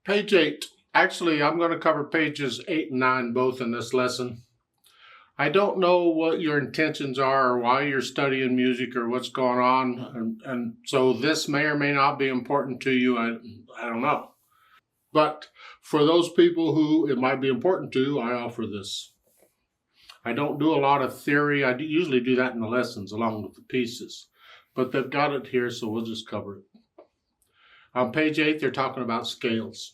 Page 8. Actually, I'm going to cover pages 8 and 9 both in this lesson. I don't know what your intentions are or why you're studying music or what's going on, and so this may or may not be important to you. I don't know. But for those people who it might be important to, I offer this. I don't do a lot of theory. I usually do that in the lessons along with the pieces. But they've got it here, so we'll just cover it. On page 8, they're talking about scales.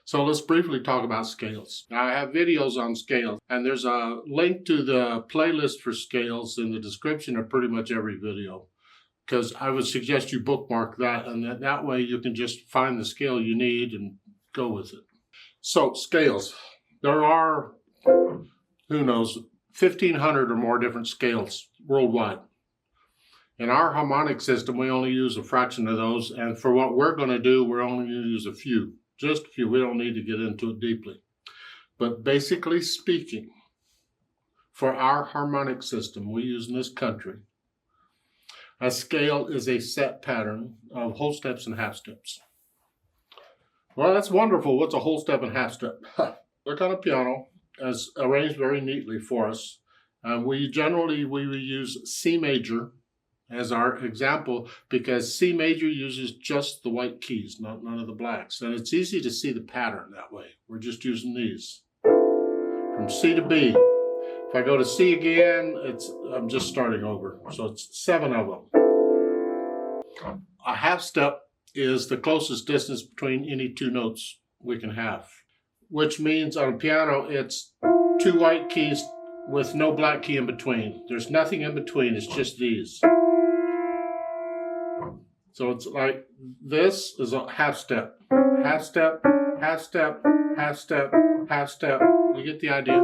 So let's briefly talk about scales. Now, I have videos on scales, and there's a link to the playlist for scales in the description of pretty much every video, because I would suggest you bookmark that, and that way you can just find the scale you need and go with it. So, scales. There are, who knows, 1,500 or more different scales worldwide. In our harmonic system, we only use a fraction of those, and for what we're going to do, we're only going to use a few. Just a few. We don't need to get into it deeply. But basically speaking, for our harmonic system we use in this country, a scale is a set pattern of whole steps and half steps. Well, that's wonderful. What's a whole step and half step? Look on a piano, as arranged very neatly for us. We use C major as our example, because C major uses just the white keys, none of the blacks. And it's easy to see the pattern that way. We're just using these. From C to B. If I go to C again, I'm just starting over. So it's 7 of them. A half step is the closest distance between any two notes we can have, which means on a piano, it's 2 white keys with no black key in between. There's nothing in between, it's just these. So it's like, this is a half step. Half step, half step, half step, half step. You get the idea.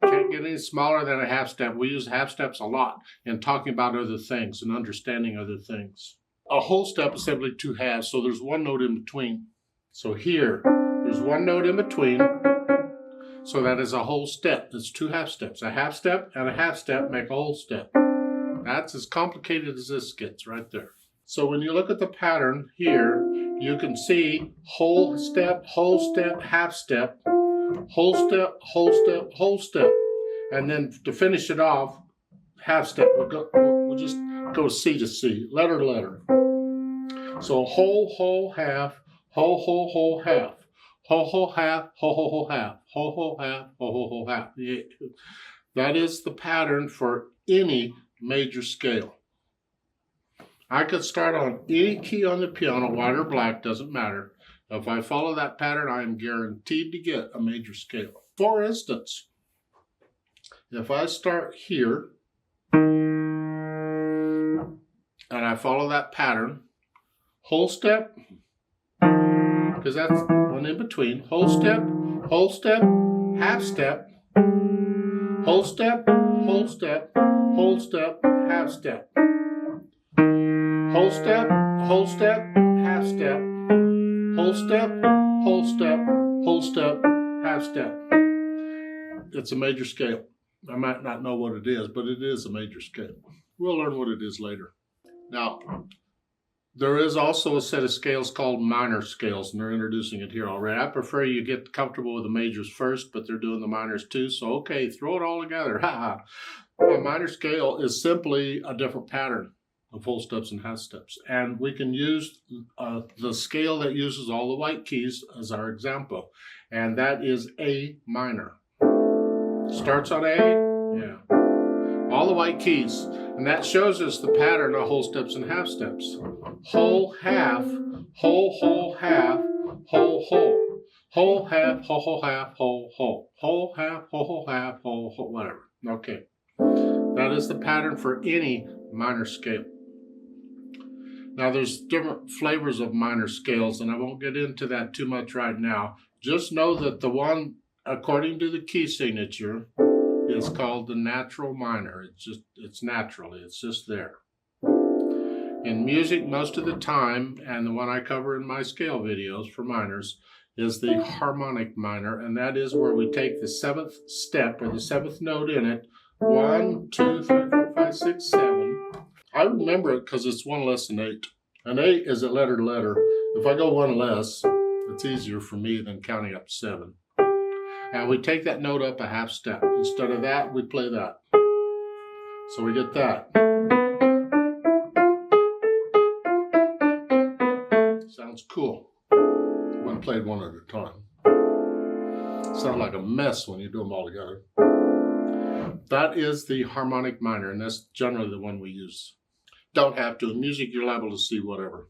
Can't get any smaller than a half step. We use half steps a lot in talking about other things and understanding other things. A whole step is simply 2 halves, so there's 1 note in between. So here, there's 1 note in between, so that is a whole step. It's 2 half steps. A half step and a half step make a whole step. That's as complicated as this gets right there. So when you look at the pattern here, you can see whole step, half step, whole step, whole step, whole step. And then to finish it off, half step. We'll just go C to C, letter to letter. So whole, half, whole, half. Whole, half, whole, half. Whole, half, whole, half. Yeah. That is the pattern for any major scale. I could start on any key on the piano, white or black, doesn't matter. If I follow that pattern, I am guaranteed to get a major scale. For instance, if I start here, and I follow that pattern, whole step, because that's 1 in between, whole step, half step, whole step, whole step, whole step, half step. Whole step, half step, whole step, whole step, half step. It's a major scale. I might not know what it is, but it is a major scale. We'll learn what it is later. Now, there is also a set of scales called minor scales, and they're introducing it here already. I prefer you get comfortable with the majors first, but they're doing the minors too, so okay, throw it all together. A minor scale is simply a different pattern of whole steps and half steps. And we can use the scale that uses all the white keys as our example. And that is A minor. Starts on A, yeah. All the white keys. And that shows us the pattern of whole steps and half steps. Whole, half, whole, half, whole. Whole, half, whole, half, whole. Whole, half, whole, half, whole, whatever. Okay. That is the pattern for any minor scale. Now, there's different flavors of minor scales, and I won't get into that too much right now. Just know that the one, according to the key signature, is called the natural minor. It's naturally, it's just there. In music, most of the time, and the one I cover in my scale videos for minors, is the harmonic minor, and that is where we take the 7th step, or the 7th note in it, 1, 2, 3, 4, 5, 6, 7. I remember it because it's 1 less than 8. An 8 is a letter to letter. If I go 1 less, It's easier for me than counting up to 7. And we take that note up a half step. Instead of that, we play that. So we get that. Sounds cool when played one at a time. Sounds like a mess when you do them all together. That is the harmonic minor, and that's generally the one we use. Don't have to. In music, you're liable to see whatever.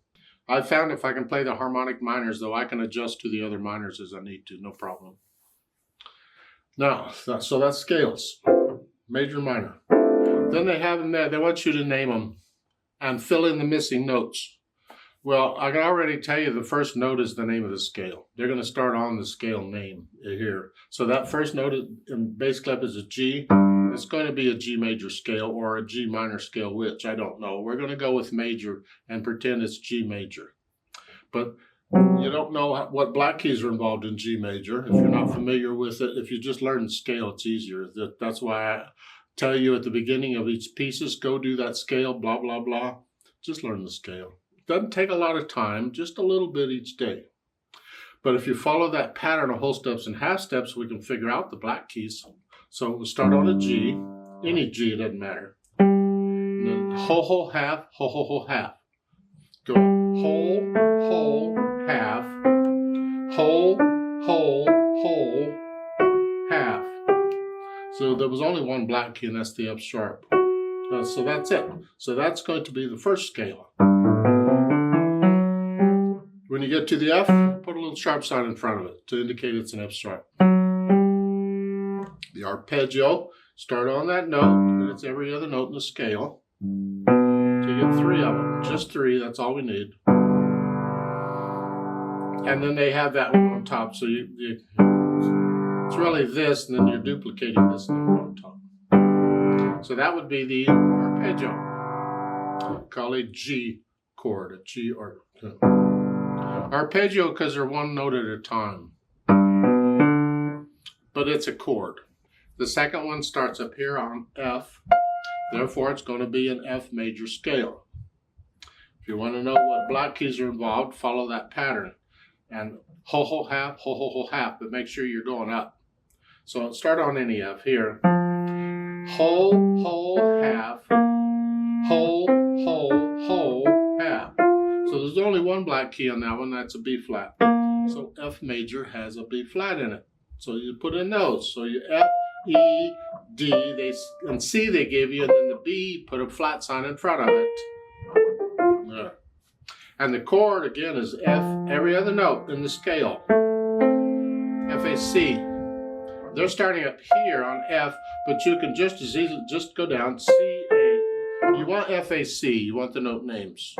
I found if I can play the harmonic minors, though, I can adjust to the other minors as I need to, no problem. Now, so that's scales, major, minor. Then they have them there. They want you to name them and fill in the missing notes. Well, I can already tell you the first note is the name of the scale. They're going to start on the scale name here. So that first note in bass clef is a G. It's going to be a G major scale or a G minor scale, which I don't know. We're going to go with major and pretend it's G major. But you don't know what black keys are involved in G major. If you're not familiar with it, if you just learn the scale, it's easier. That's why I tell you at the beginning of each pieces, go do that scale, blah, blah, blah. Just learn the scale. Doesn't take a lot of time, just a little bit each day. But if you follow that pattern of whole steps and half steps, we can figure out the black keys. So we'll start on a G, any G, it doesn't matter. And then whole, whole, half, whole, whole, whole, half. Go whole, whole, half, whole, whole, whole, half. So there was only one black key, and that's the F sharp. So that's it. So that's going to be the first scale. When you get to the F, put a little sharp sign in front of it to indicate it's an F sharp. The arpeggio, start on that note, and it's every other note in the scale. So you get 3 of them, just 3, that's all we need. And then they have that one on top, so it's really this, and then you're duplicating this number on top. So that would be the arpeggio. Call it G chord, a G or arpeggio because they're one note at a time. But it's a chord. The second one starts up here on F, therefore it's going to be an F major scale. If you want to know what black keys are involved, follow that pattern. And whole, whole, half, whole, whole, whole, half, but make sure you're going up. So start on any F here. Whole, whole, half, whole, whole, whole, half. So there's only one black key on that one, that's a B flat. So F major has a B flat in it. So you put in those. So you F, E, D, and C they give you, and then the B, put a flat sign in front of it. There. And the chord, again, is F, every other note in the scale. F, A, C. They're starting up here on F, but you can just as easily just go down C, A. You want F, A, C, you want the note names.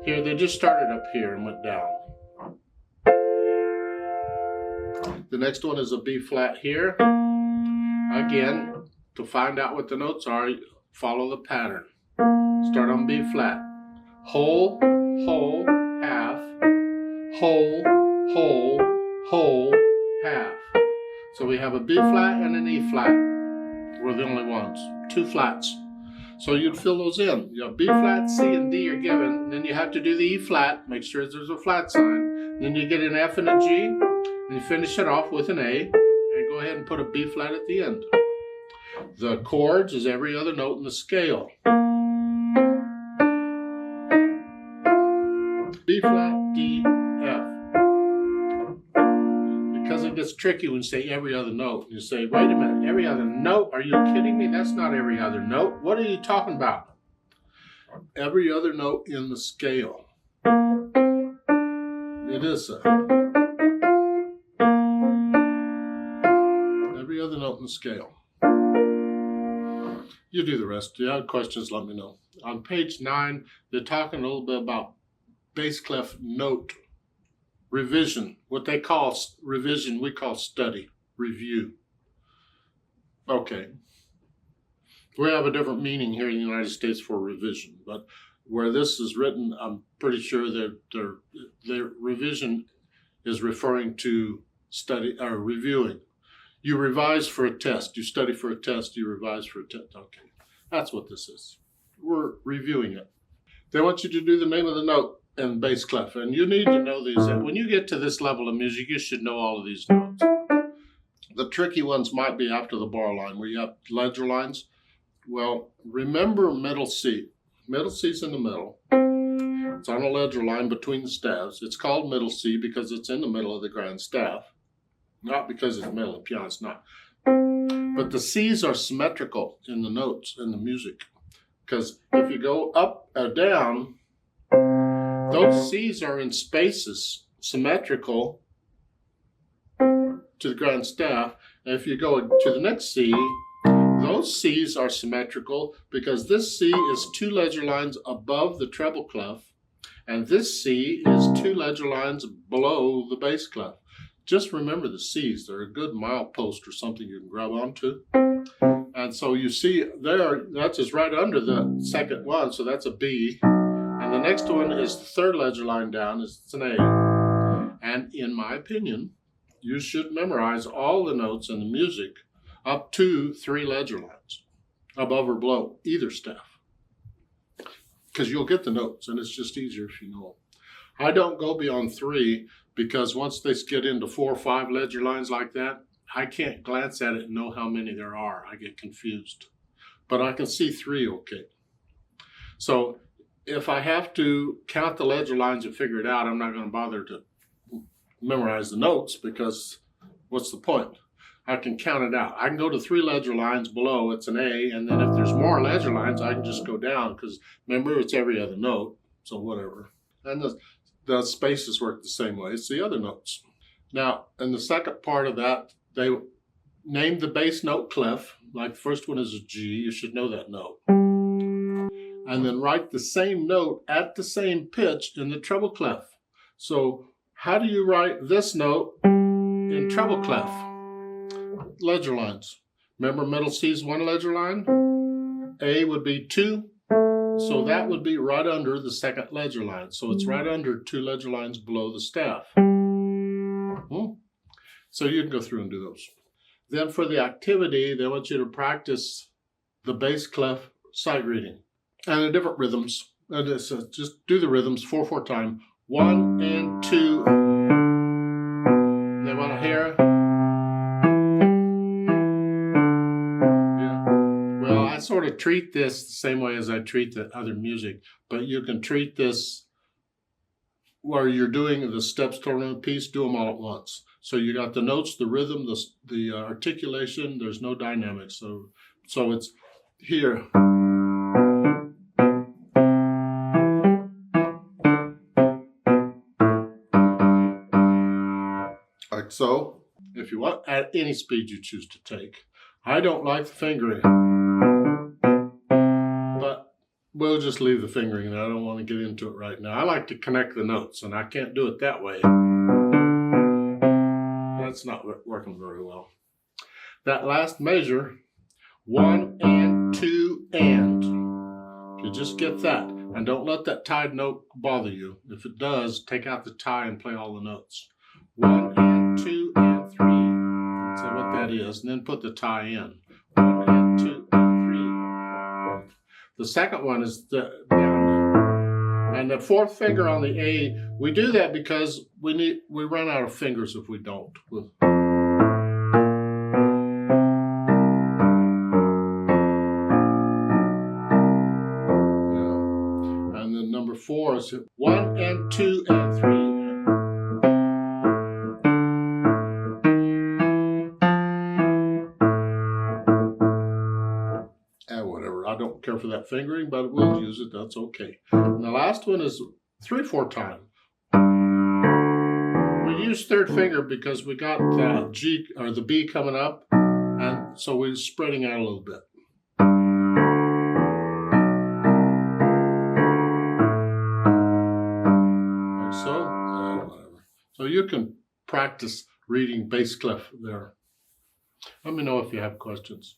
Here, they just started up here and went down. The next one is a B flat here. Again, to find out what the notes are, follow the pattern. Start on B flat. Whole, whole, half, whole, whole, whole, half. So we have a B flat and an E flat. We're the only ones. 2 flats. So you'd fill those in. You have B flat, C, and D are given. And then you have to do the E flat. Make sure there's a flat sign. Then you get an F and a G. And you finish it off with an A. And go ahead and put a B flat at the end. The chords is every other note in the scale. B flat, D, F. Because it gets tricky when you say every other note. You say, wait a minute, every other note? Are you kidding me? That's not every other note. What are you talking about? Every other note in the scale. It is so. Every other note in the scale. You do the rest. If you have questions, let me know. On page 9, they're talking a little bit about bass clef note revision. What they call revision, we call study, review. Okay. We have a different meaning here in the United States for revision, but where this is written, I'm pretty sure that their revision is referring to study or reviewing. You revise for a test. You study for a test. You revise for a test. Okay. That's what this is. We're reviewing it. They want you to do the name of the note. and bass clef. And you need to know these. When you get to this level of music, you should know all of these notes. The tricky ones might be after the bar line, where you have ledger lines. Well, remember middle C. Middle C's in the middle. It's on a ledger line between the staves. It's called middle C because it's in the middle of the grand staff. Not because it's the middle of the piano, it's not. But the C's are symmetrical in the notes, in the music. Because if you go up or down, those C's are in spaces symmetrical to the grand staff. And if you go to the next C, those C's are symmetrical because this C is 2 ledger lines above the treble clef, and this C is 2 ledger lines below the bass clef. Just remember the C's. They're a good milepost or something you can grab onto. And so you see there, that's just right under the second one, so that's a B. And the next one is the 3rd ledger line down, it's an A. And in my opinion, you should memorize all the notes in the music up to 3 ledger lines, above or below either staff. Because you'll get the notes, and it's just easier if you know them. I don't go beyond 3, because once they get into 4 or 5 ledger lines like that, I can't glance at it and know how many there are. I get confused. But I can see 3 okay. So if I have to count the ledger lines and figure it out, I'm not going to bother to memorize the notes, because what's the point? I can count it out. I can go to 3 ledger lines below, it's an A, and then if there's more ledger lines, I can just go down, because remember, it's every other note, so whatever. And the spaces work the same way as the other notes. Now, in the second part of that, they named the bass note clef. Like the first one is a G, you should know that note. And then write the same note at the same pitch in the treble clef. So how do you write this note in treble clef? Ledger lines. Remember, middle C is 1 ledger line. A would be 2. So that would be right under the 2nd ledger line. So it's right under 2 ledger lines below the staff. So you can go through and do those. Then for the activity, they want you to practice the bass clef sight reading and the different rhythms. And just do the rhythms 4/4 time. 1 and 2. They want to hear. I sort of treat this the same way as I treat the other music, but you can treat this where you're doing the steps to a piece, do them all at once. So you got the notes, the rhythm, the articulation, there's no dynamics. So it's here. Like so, if you want, at any speed you choose to take. I don't like the fingering. We'll just leave the fingering, and I don't want to get into it right now. I like to connect the notes, and I can't do it that way. That's not working very well. That last measure, 1 and 2 and. You just get that, and don't let that tied note bother you. If it does, take out the tie and play all the notes. 1 and 2 and 3. So what that is, and then put the tie in. 1 and 2 and 3. The second one is the down. And the 4th finger on the A, we do that because we run out of fingers if we don't. Yeah. And then number 4 is 1 and 2 and 3. I don't care for that fingering, but we'll use it, that's okay. And the last one is 3/4 time. We use 3rd finger because we got the G or the B coming up, and so we're spreading out a little bit. Like so, whatever. So you can practice reading bass clef there. Let me know if you have questions.